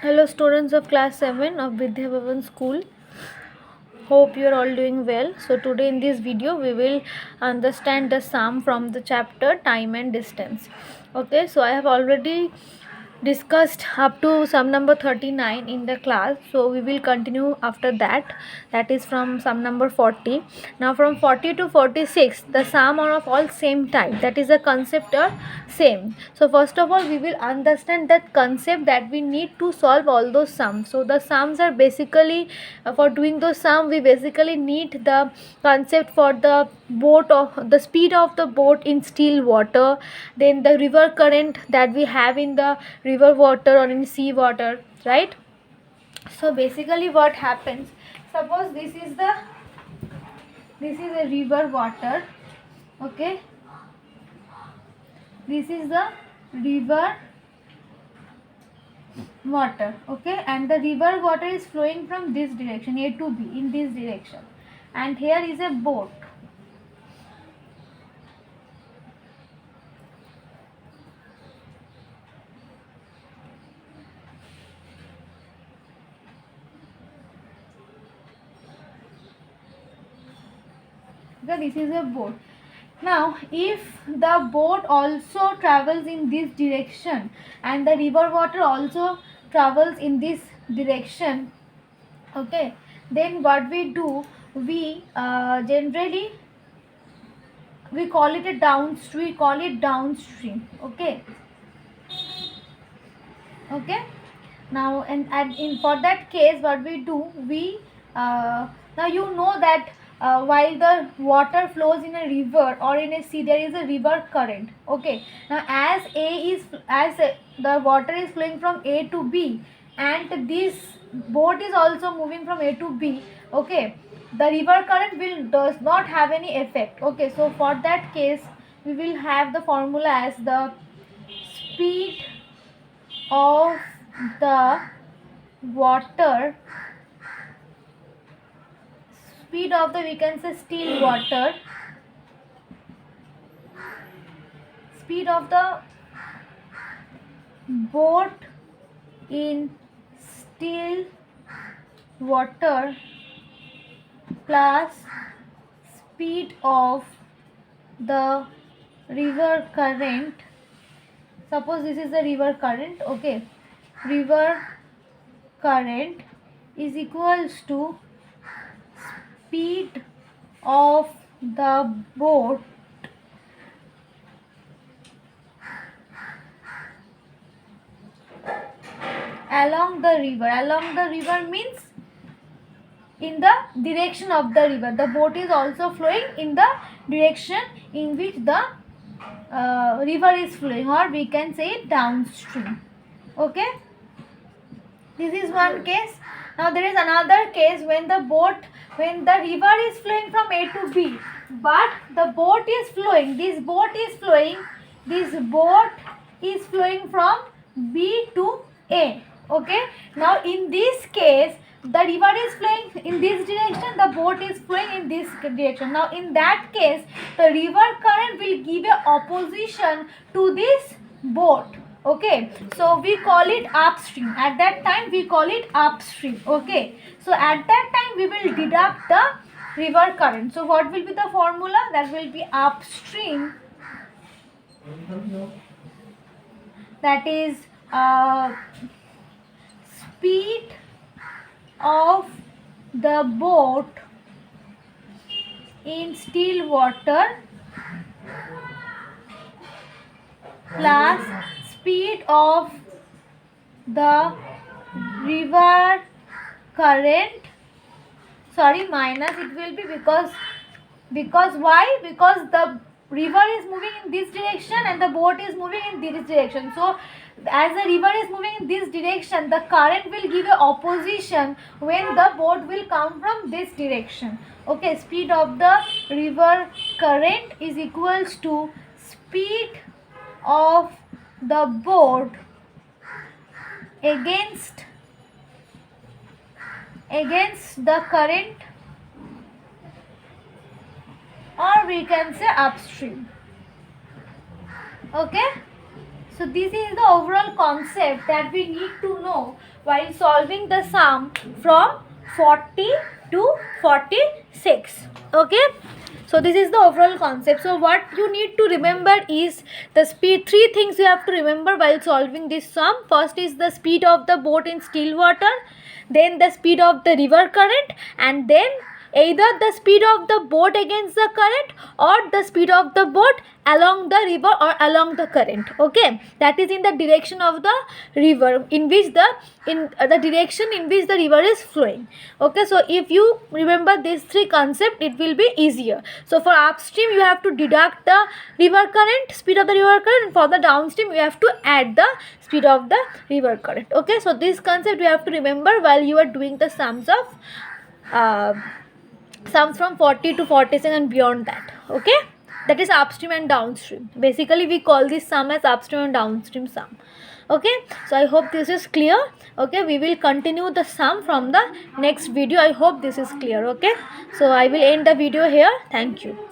Hello students of class 7 of Vidya Bhavan school. Hope you are all doing well. So today in this video we will understand the sum from the chapter time and distance. Okay, so I have already discussed up to sum number 39 in the class, so we will continue after that, that is from sum number 40. Now from 40 to 46 the sum are of all same type, that is the concept are same. So first of all we will understand that concept that we need to solve all those sums. So the sums are basically for doing those sum we basically need the concept for the boat of the speed of the boat in still water, then the river current that we have in the river water or in sea water, right? So basically what happens, suppose this is a river water. Okay, this is the river water. Okay, and the river water is flowing from this direction A to B, in this direction, and here is a boat. Okay, this is a boat. Now if the boat also travels in this direction and the river water also travels in this direction, okay, then what we do, we generally we call it a downstream, we call it downstream. Okay, okay. Now and in for that case what we do, we now you know that while the water flows in a river or in a sea, there is a river current. Okay, now the water is flowing from A to B and this boat is also moving from A to B. Okay, the river current will does not have any effect. Okay, so for that case we will have the formula as the speed of the water, speed of the, we can say, still water, speed of the boat in still water plus speed of the river current. Suppose this is the river current. Okay, river current is equals to speed of the boat along the river. Along the river means in the direction of the river. The boat is also flowing in the direction in which the river is flowing, or we can say downstream. Okay, this is one case. Now there is another case when the river is flowing from A to B, but the boat is flowing, this boat is flowing from B to A. Okay, now in this case the river is flowing in this direction, the boat is flowing in this direction. Now in that case the river current will give a opposition to this boat. Okay, so we call it upstream. At that time we call it upstream. Okay, so at that time we will deduct the river current. So what will be the formula? That will be upstream, that is speed of the boat in still water plus speed of the river current, sorry, minus it will be, because why? Because the river is moving in this direction and the boat is moving in this direction. So as the river is moving in this direction, the current will give a opposition when the boat will come from this direction. Okay, speed of the river current is equals to speed of the boat against the current, or we can say upstream. Okay, So this is the overall concept that we need to know while solving the sum from 40 to 46. Okay. So this is the overall concept. So what you need to remember is the speed. Three things you have to remember while solving this sum. First is the speed of the boat in still water, then the speed of the river current, and then either the speed of the boat against the current or the speed of the boat along the river or along the current. Okay, that is in the direction of the river in which the direction in which the river is flowing. Okay, so if you remember these three concepts, it will be easier. So for upstream you have to deduct the river current, speed of the river current, and for the downstream you have to add the speed of the river current. Okay, so this concept you have to remember while you are doing the sums from 40 to 46 and beyond that. Okay, that is upstream and downstream. Basically we call this sum as upstream and downstream sum. Okay, so I hope this is clear. Okay, we will continue the sum from the next video. I hope this is clear. Okay, so I will end the video here. Thank you.